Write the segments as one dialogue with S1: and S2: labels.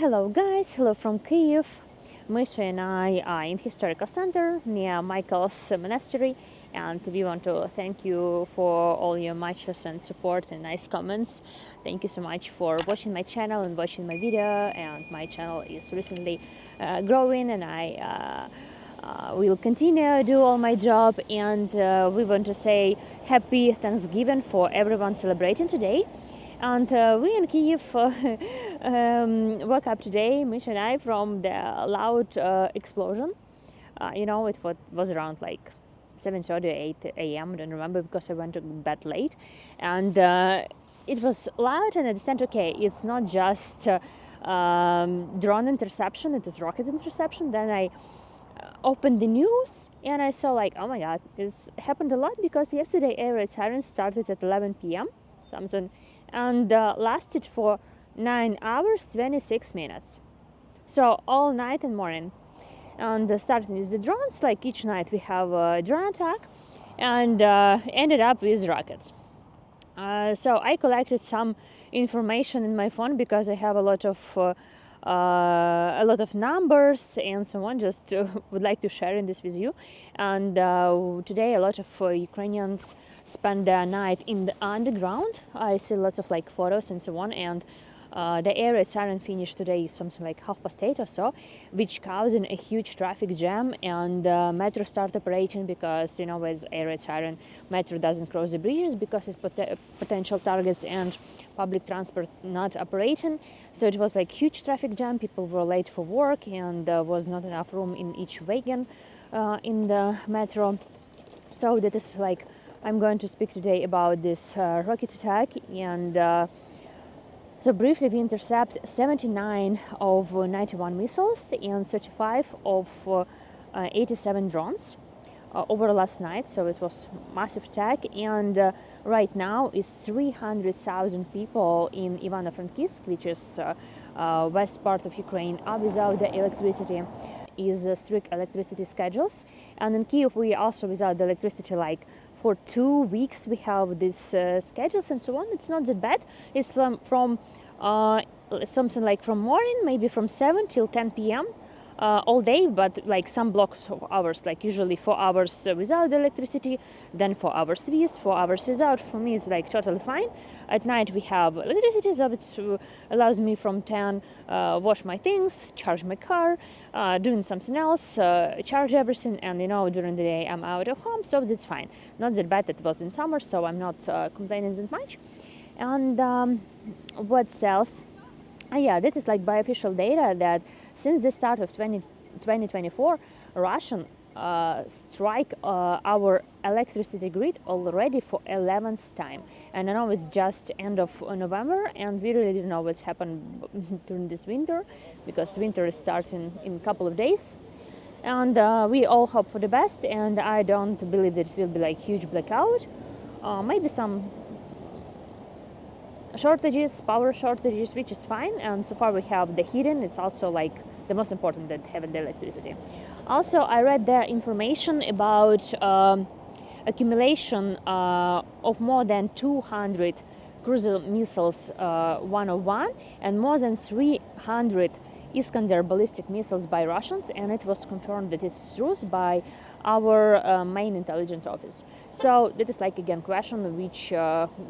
S1: Hello guys, hello from Kyiv. Misha and I are in historical center near Michael's monastery, and we want to thank you for all your matches and support and nice comments. Thank you so much for watching my channel and watching my video, and my channel is recently growing, and I will continue to do all my job, and we want to say happy Thanksgiving for everyone celebrating today. And we in Kyiv woke up today, Misha and I, from the loud explosion. It was around like 7:30 or 8 a.m. I don't remember because I went to bed late. And it was loud, and I understand, okay, it's not just drone interception, it is rocket interception. Then I opened the news and I saw like, oh my god, it's happened a lot, because yesterday air raid sirens started at 11 p.m. something, and lasted for 9 hours 26 minutes, so all night and morning. And starting with the drones, like each night we have a drone attack, and ended up with rockets. So I collected some information in my phone because I have a lot of numbers and so on. Just would like to share this with you. And today a lot of Ukrainians spend their night in the underground. I see lots of like photos and so on, and the air raid siren finished today something like 8:30 or so, which causing a huge traffic jam, and metro start operating because, with air raid siren, metro doesn't cross the bridges because it's potential targets, and public transport not operating. So it was like huge traffic jam. People were late for work, and there was not enough room in each wagon in the metro. So that is like, I'm going to speak today about this rocket attack. And so briefly, we intercept 79 of 91 missiles and 35 of 87 drones over last night. So it was massive attack, and right now is 300,000 people in Ivano-Frankivsk, which is west part of Ukraine, are without the electricity. Is strict electricity schedules, and in Kyiv we also without the electricity like for 2 weeks. We have these schedules and so on. It's not that bad. It's from something like from morning, maybe from 7 till 10 p.m. All day, but like some blocks of hours, like usually 4 hours without electricity, then 4 hours with, 4 hours without. For me it's like totally fine. At night we have electricity, so it allows me from 10 wash my things, charge my car, doing something else, charge everything, and during the day I'm out of home, so that's fine. Not that bad. It was in summer, so I'm not complaining that much. And what else? Yeah, that is like by official data that since the start of 2024, Russian strike our electricity grid already for 11th time. And I know it's just end of November, and we really didn't know what's happened during this winter, because winter is starting in a couple of days. And we all hope for the best, and I don't believe that it will be like huge blackout. Maybe some shortages, power shortages, which is fine. And so far we have the heating. It's also like the most important, that having the electricity. Also, I read the information about accumulation of more than 200 cruise missiles 101 and more than 300 Iskander ballistic missiles by Russians, and it was confirmed that it's true by our main intelligence office. So that is like again question which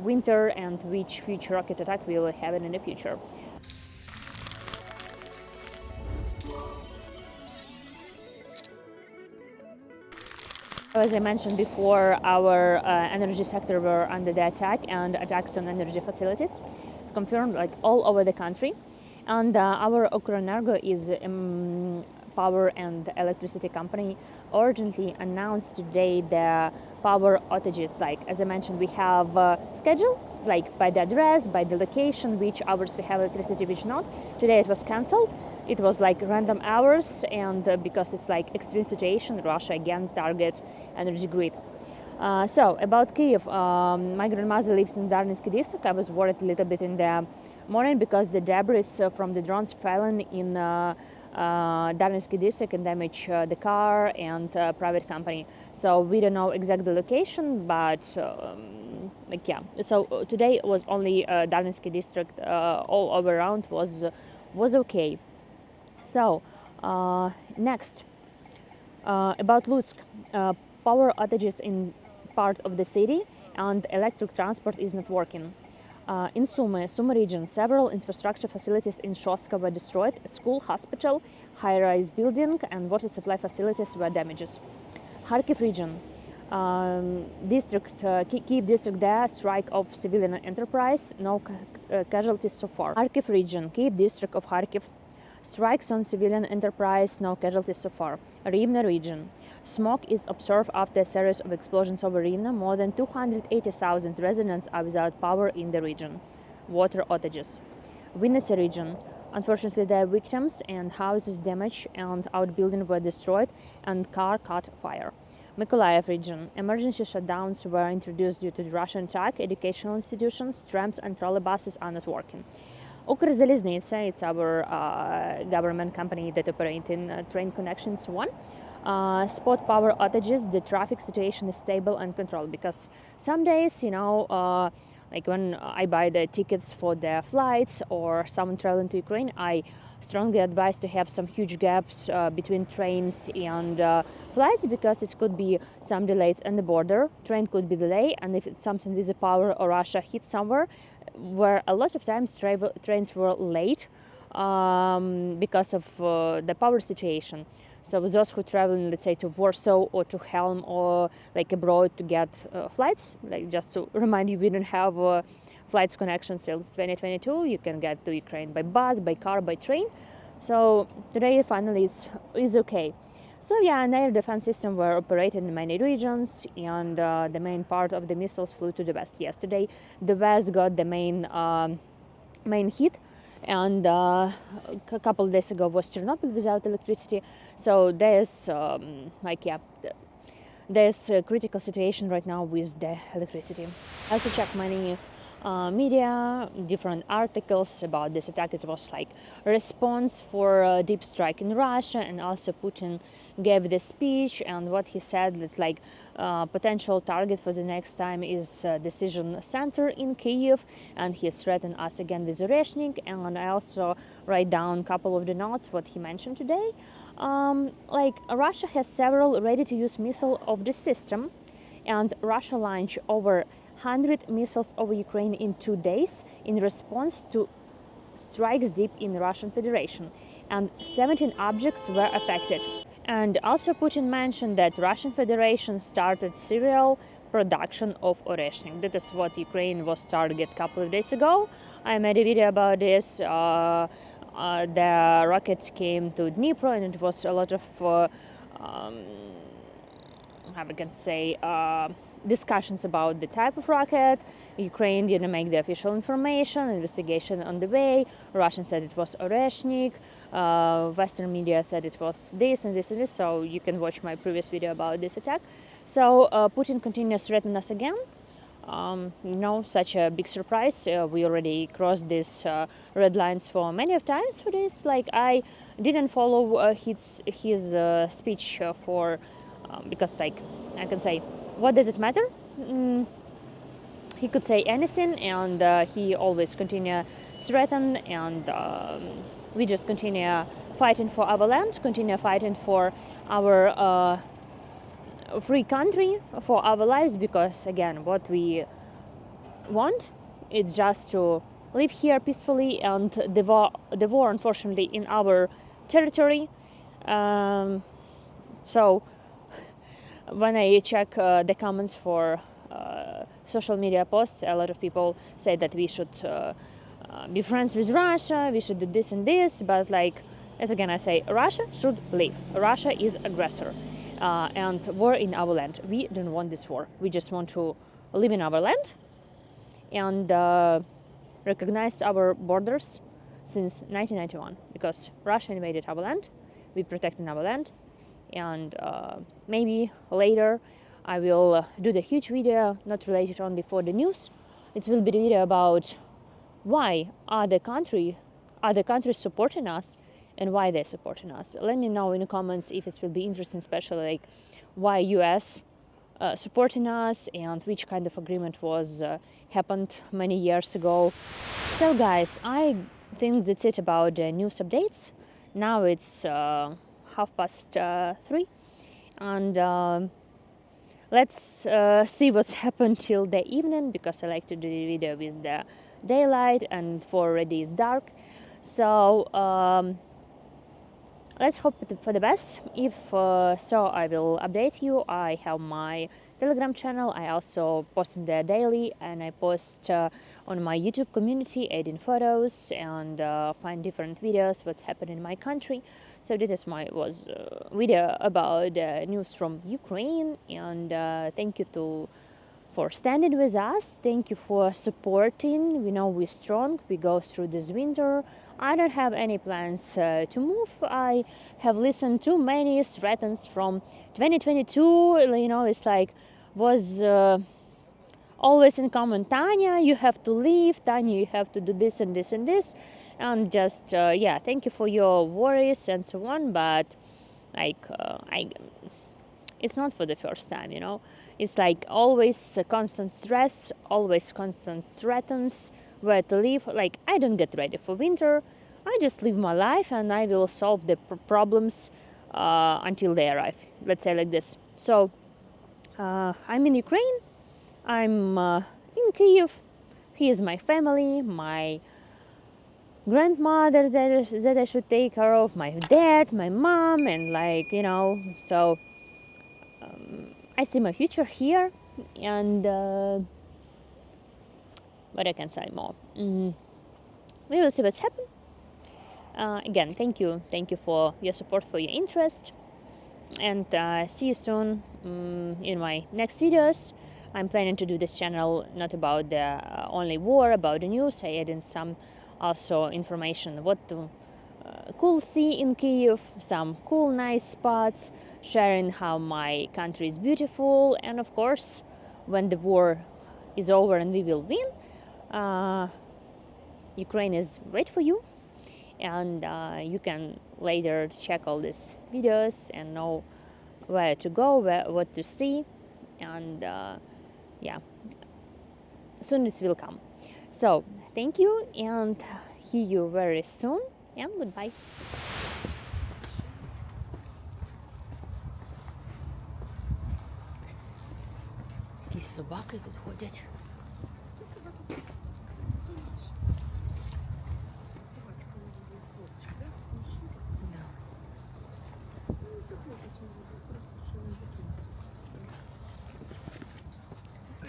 S1: winter and which future rocket attack we will have in the future. As I mentioned before, our energy sector were under the attack, and attacks on energy facilities. It's confirmed like all over the country. And our Ukrenergo is power and electricity company urgently announced today the power outages. Like, as I mentioned, we have schedule, like by the address, by the location, which hours we have electricity, which not. Today it was cancelled. It was like random hours, and because it's like extreme situation, Russia again target energy grid. So about Kyiv, my grandmother lives in Darnitsky district. I was worried a little bit in the morning because the debris from the drones fell in Darnitsky district and damaged the car and private company. So we don't know exact the location, but like yeah. So today was only Darnitsky district. All over around was was okay. So next, about Lutsk, power outages in part of the city and electric transport is not working. In Sumy region, several infrastructure facilities in Shostka were destroyed. A school, hospital, high-rise building and water supply facilities were damaged. Kharkiv region, Kyiv district there, strike of civilian enterprise, no casualties so far. Kharkiv region, Kyiv district of Kharkiv, strikes on civilian enterprise, no casualties so far. Rivne region, smoke is observed after a series of explosions over Rivne. More than 280,000 residents are without power in the region. Water outages. Vinnytsia region, unfortunately there are victims and houses damaged and outbuildings were destroyed and car caught fire. Mykolaiv region, emergency shutdowns were introduced due to the Russian attack. Educational institutions, trams and trolleybuses are not working. Ukrzaliznytsia, it's our government company that operates in train connections, spot power outages. The traffic situation is stable and controlled because some days, like when I buy the tickets for the flights or someone traveling to Ukraine, I strongly advise to have some huge gaps between trains and flights because it could be some delays on the border. Train could be delayed, and if it's something with the power or Russia hit somewhere, where a lot of times trains were late because of the power situation. So those who travel, let's say, to Warsaw or to Helm or like abroad to get flights, like just to remind you, we don't have flights connections till 2022. You can get to Ukraine by bus, by car, by train. So today finally is okay. So yeah, an air defense system were operated in many regions, and the main part of the missiles flew to the west. Yesterday, the west got the main hit, and a couple of days ago was Chernobyl without electricity. So there's there's a critical situation right now with the electricity. I also checked many media, different articles about this attack. It was like a response for a deep strike in Russia, and also Putin gave the speech, and what he said that like potential target for the next time is decision center in Kyiv, and he threatened us again with Oreshnik. And I also write down a couple of the notes what he mentioned today. Like Russia has several ready-to-use missiles of the system, and Russia launched over 100 missiles over Ukraine in 2 days in response to strikes deep in the Russian Federation, and 17 objects were affected. And also Putin mentioned that Russian Federation started serial production of Oreshnik. That is what Ukraine was targeted a couple of days ago. I made a video about this. The rockets came to Dnipro, and it was a lot of how we can say discussions about the type of rocket. Ukraine didn't make the official information, investigation on the way. Russian said it was Oreshnik. Western media said it was this and this and this. So you can watch my previous video about this attack. So Putin continues to threaten us again. Such a big surprise. We already crossed these red lines for many of times for this. Like I didn't follow his speech for because like I can say, what does it matter? He could say anything, and he always continue threaten, and we just continue fighting for our land, continue fighting for our free country, for our lives, because again, what we want is just to live here peacefully, and the war unfortunately in our territory. So when I check the comments for social media posts, a lot of people say that we should be friends with Russia, we should do this and this, but like, as again I say, Russia should leave. Russia is aggressor and war in our land. We don't want this war. We just want to live in our land and recognize our borders since 1991, because Russia invaded our land, we protected our land, and maybe later I will do the huge video not related only for the news. It will be the video about why other countries supporting us and why they're supporting us. Let me know in the comments if it will be interesting, especially like why US supporting us and which kind of agreement was happened many years ago. So guys, I think that's it about news updates. Now it's 3:30, and let's see what's happened till the evening, because I like to do the video with the daylight and for already it's dark. So let's hope for the best. If so, I will update you. I have my Telegram channel. I also post in there daily, and I post on my YouTube community, adding photos and find different videos what's happening in my country. So this is my video about news from Ukraine, and thank you for standing with us. Thank you for supporting. We know we're strong. We go through this winter. I don't have any plans to move. I have listened to many threats from 2022. It's like was always in common. Tanya, you have to leave. Tanya, you have to do this and this and this. And just thank you for your worries and so on. But it's not for the first time. It's like always constant stress, always constant threats where to live. Like, I don't get ready for winter. I just live my life and I will solve the problems until they arrive. Let's say like this. So I'm in Ukraine. I'm in Kyiv. Here's my family, my grandmother that I should take care of, my dad, my mom, and so I see my future here, and what I can say more. We will see what's happened. Again, thank you for your support, for your interest, and see you soon in my next videos. I'm planning to do this channel not about the only war, about the news. I add in some also information what to cool see in Kyiv, some cool nice spots, sharing how my country is beautiful, and of course when the war is over and we will win, Ukraine is wait for you, and you can later check all these videos and know where to go, what to see, and soon this will come. So thank you, and see you very soon, and goodbye. Якісь собаки тут ходять.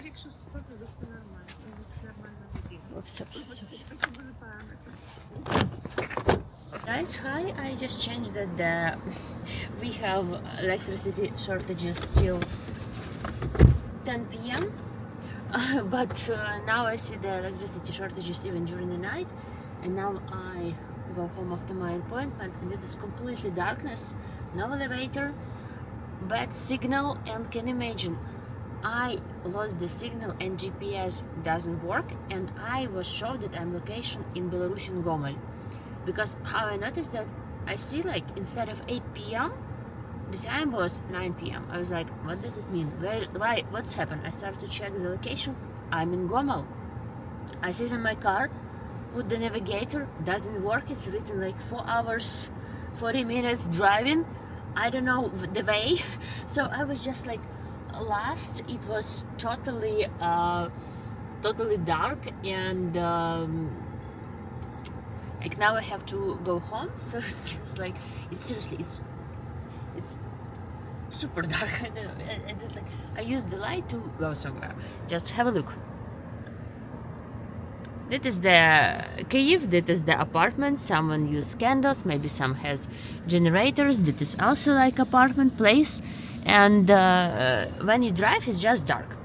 S2: Якщо собака, то все нормально. Це нормально буде.
S1: Все.
S2: Це буде параметр.
S1: Guys, hi! I just changed that we have electricity shortages till 10 p.m. But now I see the electricity shortages even during the night, and now I go home after my appointment, and it is completely darkness, no elevator, bad signal, and can you imagine? I lost the signal and GPS doesn't work, and I was showed that I'm location in Belarusian Gomel. Because how I noticed that I see like instead of 8 p.m. the time was 9 p.m. I was like, what does it mean? Why? What's happened? I started to check the location. I'm in Gomel. I sit in my car, put the navigator, doesn't work. It's written like 4 hours, 40 minutes driving. I don't know the way. So I was just like lost. It was totally dark, and like now I have to go home. So it's just like it's super dark. And just like I use the light to go somewhere. Just have a look. That is the Kyiv, that is the apartment. Someone used candles, maybe some has generators. That is also like apartment place. And when you drive, it's just dark.